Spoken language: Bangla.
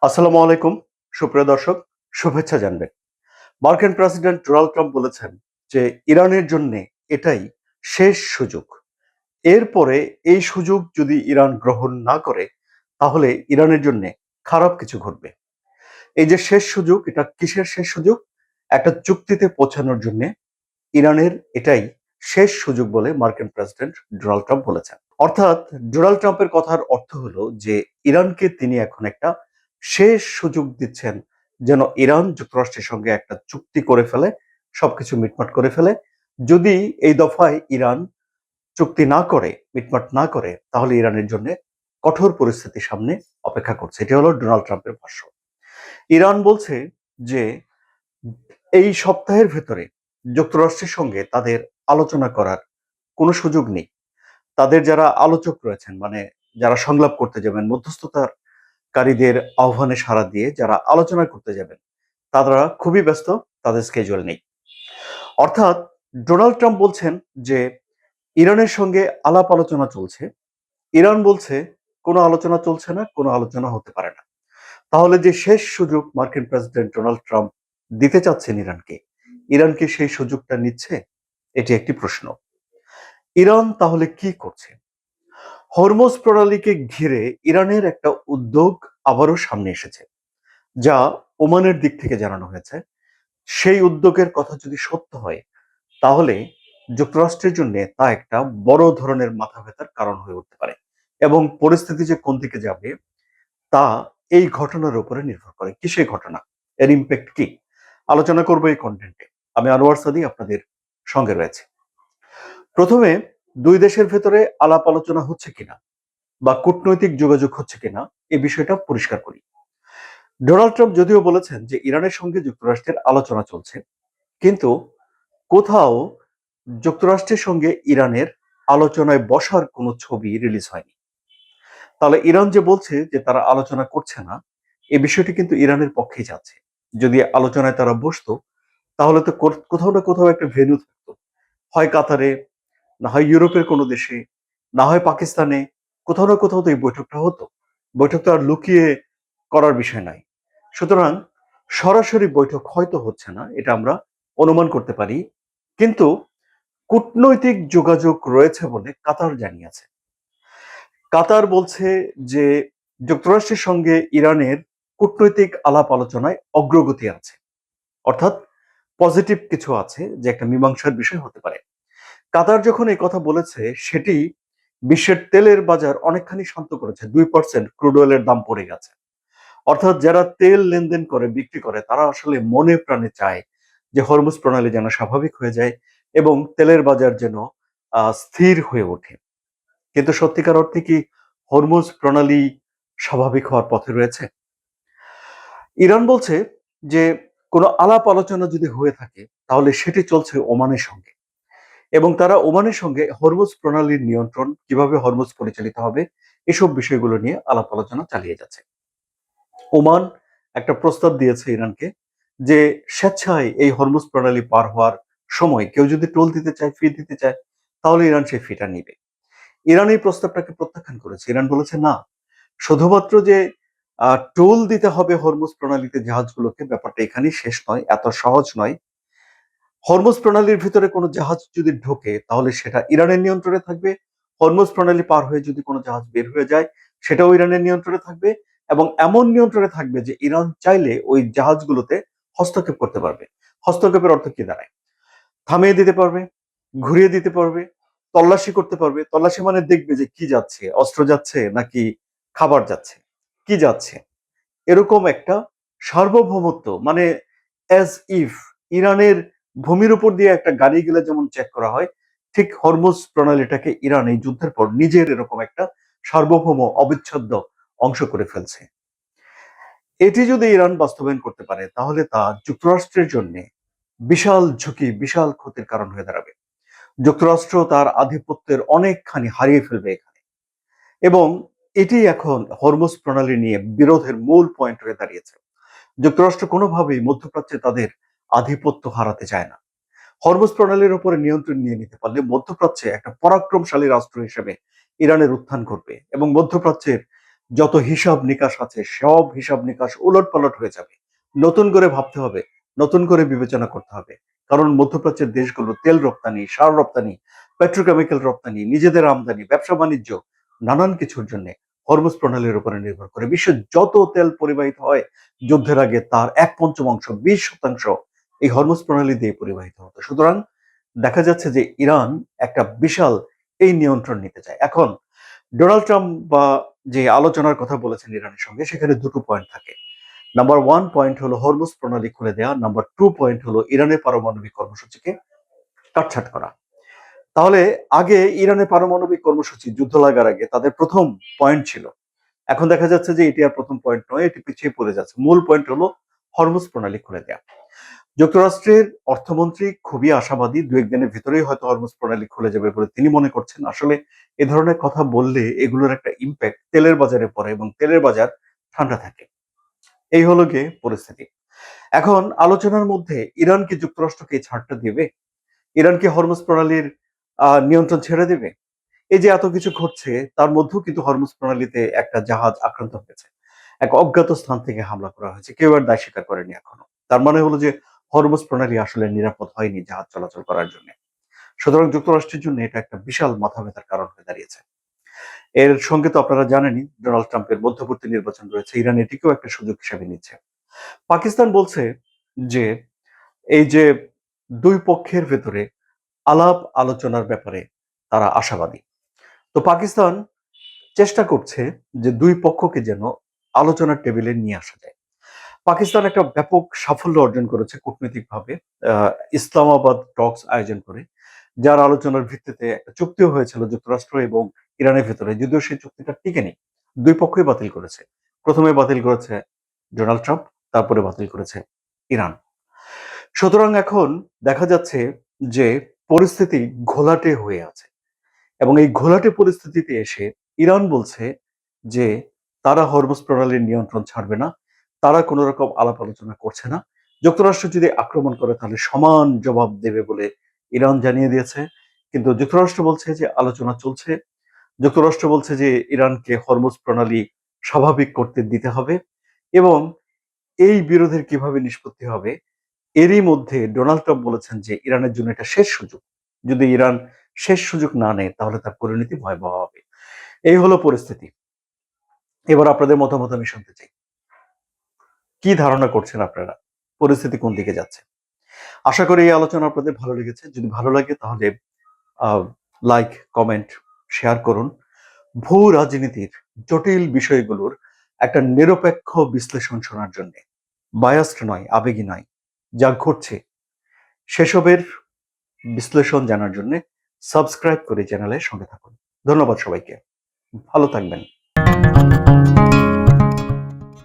আসসালামু আলাইকুম। সুপ্রিয় দর্শক, শুভেচ্ছা জানবেন। মার্কিন প্রেসিডেন্ট ডোনাল্ড ট্রাম্প বলেছেন যে ইরানের জন্য এটাই শেষ সুযোগ। এরপরে এই সুযোগ যদি ইরান গ্রহণ না করে তাহলে ইরানের জন্য খারাপ কিছু ঘটবে। এই যে শেষ সুযোগ, এটা কিসের শেষ সুযোগ? একটা চুক্তিতে পৌঁছানোর জন্য ইরানের এটাই শেষ সুযোগ বলে মার্কিন প্রেসিডেন্ট ডোনাল্ড ট্রাম্প বলেছেন। অর্থাৎ ডোনাল্ড ট্রাম্পের কথার অর্থ হলো যে ইরানকে তিনি এখন একটা শেষ সুযোগ দিচ্ছেন, যেন ইরান যুক্তরাষ্ট্রের সঙ্গে একটা চুক্তি করে ফেলে, সবকিছু মিটমাট করে ফেলে। যদি এই দফায় ইরান চুক্তি না করে, মিটমাট না করে, তাহলে ইরানের জন্য কঠোর পরিস্থিতি সামনে অপেক্ষা করছে। এটি হলো ডোনাল্ড ট্রাম্পের ভাষ্য। ইরান বলছে যে এই সপ্তাহের ভেতরে যুক্তরাষ্ট্রের সঙ্গে তাদের আলোচনা করার কোনো সুযোগ নেই। তাদের যারা আলোচক রয়েছেন, মানে যারা সংলাপ করতে যাবেন, মধ্যস্থতাকারীদের আহ্বানে সাড়া দিয়ে যারা আলোচনা করতে যাবেন, তারা খুবই ব্যস্ত, তাদের স্কেজুয়াল নেই। অর্থাৎ ডোনাল্ড ট্রাম্প বলছেন যে ইরানের সঙ্গে আলাপ আলোচনা চলছে। ইরান বলছে কোনো আলোচনা চলছে না, কোনো আলোচনা হতে পারে না। তাহলে যে শেষ সুযোগ মার্কিন প্রেসিডেন্ট ডোনাল্ড ট্রাম্প দিতে চাচ্ছেন ইরানকে, ইরান কি সেই সুযোগটা নিচ্ছে? এটি একটি প্রশ্ন। ইরান তাহলে কি করছে? হরমুজ প্রণালীকে ঘিরে ইরানের একটা উদ্যোগ আবারও সামনে এসেছে, যা ওমানের দিক থেকে জানানো হয়েছে। সেই উদ্যোগের কথা যদি সত্য হয়, তাহলে যুক্তরাষ্ট্রের জন্য তা একটা বড় ধরনের মাথা ব্যথার কারণ হয়ে উঠতে পারে, এবং পরিস্থিতি যে কোন দিকে যাবে তা এই ঘটনার উপরে নির্ভর করে। কি সেই ঘটনা, এর ইম্প্যাক্ট কি, আলোচনা করবো এই কন্টেন্টে। আমি আনোয়ার সাদি আপনাদের সঙ্গে রয়েছে। প্রথমে দুই দেশের ভেতরে আলাপ আলোচনা হচ্ছে কিনা বা কূটনৈতিক যোগাযোগ হচ্ছে কিনা এই বিষয়টা পরিষ্কার করি। ডোনাল্ড ট্রাম্প যদিও বলেছেন যে ইরানের সঙ্গে যুক্তরাষ্ট্রের আলোচনা চলছে, কিন্তু কোথাও যুক্তরাষ্ট্রের সঙ্গে ইরানের আলোচনায় বসার কোনো ছবি রিলিজ হয়নি। তাহলে ইরান যে বলছে যে তারা আলোচনা করছে না, এই বিষয়টি কিন্তু ইরানের পক্ষেই যাচ্ছে। যদি আলোচনায় তারা বসতো, তাহলে তো কোথাও না কোথাও একটা ভেন্যু থাকতো, হয় কাতারে, না হয় ইউরোপের কোনো দেশে, না হয় পাকিস্তানে। কোথাও না কোথাও তো এই বৈঠকটা হতো। বৈঠক তো আর লুকিয়ে করার বিষয় নাই। সুতরাং সরাসরি বৈঠক হয়তো হচ্ছে না, এটা আমরা অনুমান করতে পারি। কিন্তু কূটনৈতিক যোগাযোগ রয়েছে বলে কাতার জানিয়েছে। কাতার বলছে যে যুক্তরাষ্ট্রের সঙ্গে ইরানের কূটনৈতিক আলাপ আলোচনায় অগ্রগতি আছে, অর্থাৎ পজিটিভ কিছু আছে, যে একটা মীমাংসার বিষয় হতে পারে। কাতার যখন এই কথা বলেছে, সেটি বিশ্বের তেলের বাজার অনেকখানি শান্ত করেছে। 2% ক্রুড অয়েলের দাম পড়ে গেছে। অর্থাৎ যারা তেল লেনদেন করে, বিক্রি করে, তারা আসলে মনে প্রাণে চায় যে হরমুজ প্রণালী যেন স্বাভাবিক হয়ে যায় এবং তেলের বাজার যেন স্থির হয়ে ওঠে। কিন্তু সত্যিকার অর্থে কি হরমুজ প্রণালী স্বাভাবিক হওয়ার পথে রয়েছে? ইরান বলছে যে কোনো আলাপ আলোচনা যদি হয়ে থাকে, তাহলে সেটি চলছে ওমানের সঙ্গে, এবং তারা ওমানের সঙ্গে হরমুজ প্রণালীর নিয়ন্ত্রণ, কিভাবে হরমুজ পরিচালিত হবে, এসব বিষয়গুলো নিয়ে আলাপ আলোচনা চালিয়ে যাচ্ছে। ওমান একটা প্রস্তাব দিয়েছে ইরানকে যে স্বেচ্ছায় এই হরমুজ প্রণালী পার হওয়ার সময় কেউ যদি টোল দিতে চায়, ফি দিতে চায়, তাহলে ইরান সেই ফিটা নিবে। ইরান এই প্রস্তাবটাকে প্রত্যাখ্যান করেছে। ইরান বলেছে না, শুধুমাত্র যে টোল দিতে হবে হরমুজ প্রণালীতে জাহাজগুলোকে, ব্যাপারটা এখানেই শেষ নয়, এত সহজ নয়। হরমুজ প্রণালীর ভিতরে কোনো জাহাজ যদি ঢোকে, তাহলে সেটা ইরানের নিয়ন্ত্রণে থাকবে। হরমুজ প্রণালী পার হয়ে যদি কোনো জাহাজ বের হয়ে যায়, সেটাও ইরানের নিয়ন্ত্রণে থাকবে, এবং এমন নিয়ন্ত্রণে থাকবে যে ইরান চাইলে ওই জাহাজগুলোতে হস্তক্ষেপ করতে পারবে। হস্তক্ষেপের অর্থ কি দাঁড়ায়? থামিয়ে দিতে পারবে, ঘুরিয়ে দিতে পারবে, তল্লাশি করতে পারবে। তল্লাশি মানে দেখবে যে কি যাচ্ছে, অস্ত্র যাচ্ছে নাকি খাবার যাচ্ছে, কি যাচ্ছে, এরকম একটা সার্বভৌমত্ব, মানে অ্যাজ ইফ ইরানের ভূমির উপর দিয়ে একটা গাড়ি গেলে যেমন চেক করা হয়, ঠিক হরমুজ প্রণালীটাকে ইরান এই যুদ্ধের পর নিজের এরকম একটা সার্বভৌম অবিচ্ছেদ্য অংশ করে ফেলছে। এটি যদি ইরান বাস্তবায়ন করতে পারে, তাহলে তা যুক্তরাষ্ট্রের জন্য বিশাল ঝুঁকি, বিশাল ক্ষতির কারণ হয়ে দাঁড়াবে। যুক্তরাষ্ট্র তার আধিপত্যের অনেকখানি হারিয়ে ফেলবে এখানে, এবং এটি এখন হরমুজ প্রণালী নিয়ে বিরোধের মূল পয়েন্ট হয়ে দাঁড়িয়েছে। যুক্তরাষ্ট্র কোনোভাবেই মধ্যপ্রাচ্যে তাদের আধিপত্য হারাতে চায় না। হরমুজ প্রণালীর উপরে নিয়ন্ত্রণ নিয়ে নিতে পারলে মধ্যপ্রাচ্যে একটা পরাক্রমশালী রাষ্ট্র হিসেবে ইরানের উত্থান ঘটবে, এবং মধ্যপ্রাচ্যের যত হিসাব নিকাশ আছে সব হিসাব নিকাশ উলটপালট হয়ে যাবে। নতুন করে ভাবতে হবে, নতুন করে বিবেচনা করতে হবে। কারণ মধ্যপ্রাচ্যের দেশগুলো তেল রপ্তানি, সার রপ্তানি, পেট্রোকেমিক্যাল রপ্তানি, নিজেদের আমদানি, ব্যবসা বাণিজ্য, নানান কিছুর জন্য হরমুজ প্রণালীর উপরে নির্ভর করে। বিশ্বের যত তেল পরিবাহিত হয় যুদ্ধের আগে তার 1/5 20% এই হরমুজ প্রণালী দিয়ে পরিবাহিত হতো। সুতরাং দেখা যাচ্ছে যে ইরান একটা বিশাল এই নিয়ন্ত্রণ নিতে চায়। এখন ডোনাল্ড ট্রাম্প বা যে আলোচনার কথা বলেছেন ইরানের সঙ্গে, সেখানে দুটো পয়েন্ট থাকে। নাম্বার 1 পয়েন্ট হলো হরমুজ প্রণালী খুলে দেওয়া, নাম্বার 2 পয়েন্ট হলো ইরানের পারমাণবিক কর্মসূচিকে কাটছাঁট করা। তাহলে আগে ইরানের পারমাণবিক কর্মসূচি যুদ্ধ লাগার আগে তাদের প্রথম পয়েন্ট ছিল। এখন দেখা যাচ্ছে যে এটি আর প্রথম পয়েন্ট নয়, এটি পিছিয়ে পড়ে যাচ্ছে। মূল পয়েন্ট হলো হরমুজ প্রণালী খুলে দেওয়া। যুক্তরাষ্ট্রের অর্থমন্ত্রী খুবই আশাবাদী, দু একদিনের ভিতরেই হয়তো হরমুজ প্রণালী খুলে যাবে বলে তিনি মনে করছেন। আসলে এ ধরনের কথা বললে এগুলোর একটা ইম্প্যাক্ট তেলের বাজারে পড়ে এবং তেলের বাজার ঠান্ডা থাকে। এই হলো গিয়ে পরিস্থিতি। এখন আলোচনার মধ্যে ইরান কি যুক্তরাষ্ট্রকে এই ছাড়টা দেবে? ইরান কি হরমুজ প্রণালীর নিয়ন্ত্রণ ছেড়ে দেবে? এই যে এত কিছু ঘটছে তার মধ্যেও কিন্তু হরমুজ প্রণালীতে একটা জাহাজ আক্রান্ত হয়েছে। এক অজ্ঞাত স্থান থেকে হামলা করা হয়েছে, কেউ আর দায় স্বীকার করেনি এখনো। তার মানে হলো যে হরমুজ প্রণালী আসলে নিরাপদ হয়নি জাহাজ চলাচল করার জন্য। সুতরাং যুক্তরাষ্ট্রের জন্য এটা একটা বিশাল মাথা ব্যথার কারণ হয়ে দাঁড়িয়েছে। এর সঙ্গে তো আপনারা জানেনই ডোনাল্ড ট্রাম্পের মধ্যবর্তী নির্বাচন রয়েছে, ইরান এটিকেও একটা সুযোগ হিসেবে নিচ্ছে। পাকিস্তান বলছে যে এই যে দুই পক্ষের ভেতরে আলাপ আলোচনার ব্যাপারে তারা আশাবাদী। তো পাকিস্তান চেষ্টা করছে যে দুই পক্ষকে যেন আলোচনার টেবিলে নিয়ে আসা যায়। পাকিস্তান একটা ব্যাপক সাফল্য অর্জন করেছে কূটনৈতিকভাবে, ইসলামাবাদ টকস আয়োজন করে, যার আলোচনার ভিত্তিতে একটা চুক্তিও হয়েছিল যুক্তরাষ্ট্র এবং ইরানের ভেতরে, যদিও সেই চুক্তিটা টিকেনি। দুই পক্ষই বাতিল করেছে। প্রথমে বাতিল করেছে ডোনাল্ড ট্রাম্প, তারপরে বাতিল করেছে ইরান। সুতরাং এখন দেখা যাচ্ছে যে পরিস্থিতি ঘোলাটে হয়ে আছে এবং এই ঘোলাটে পরিস্থিতিতে এসে ইরান বলছে যে তারা হরমুজ প্রণালীর নিয়ন্ত্রণ ছাড়বে না, তারা কোনো রকম আলাপ আলোচনা করছে না। যুক্তরাষ্ট্র যদি আক্রমণ করে তাহলে সমান জবাব দেবে বলে ইরান জানিয়ে দিয়েছে। কিন্তু যুক্তরাষ্ট্র বলছে যে আলোচনা চলছে। যুক্তরাষ্ট্র বলছে যে ইরানকে হরমুজ প্রণালী স্বাভাবিক করতে দিতে হবে এবং এই বিরোধের কিভাবে নিষ্পত্তি হবে। এরই মধ্যে ডোনাল্ড ট্রাম্প বলেছেন যে ইরানের জন্য এটা শেষ সুযোগ। যদি ইরান শেষ সুযোগ না নেয় তাহলে তার পরিণতি ভয়াবহ হবে। এই হলো পরিস্থিতি। এবার আপনাদের মতামত আমি শুনতে চাই। কি ধারণা করছেন আপনারা? পরিস্থিতি কোন দিকে যাচ্ছে? আশা করি এই আলোচনা আপনাদের ভালো লেগেছে। যদি ভালো লাগে তাহলে লাইক, কমেন্ট, শেয়ার করুন। ভূ রাজনীতির জটিল বিষয়গুলোর একটা নিরপেক্ষ বিশ্লেষণ শোনার জন্য, বায়াসড নয়, আবেগী নয়, যা ঘটছে সেসবের বিশ্লেষণ জানার জন্য সাবস্ক্রাইব করে চ্যানেলের সঙ্গে থাকুন। ধন্যবাদ সবাইকে। ভালো থাকবেন।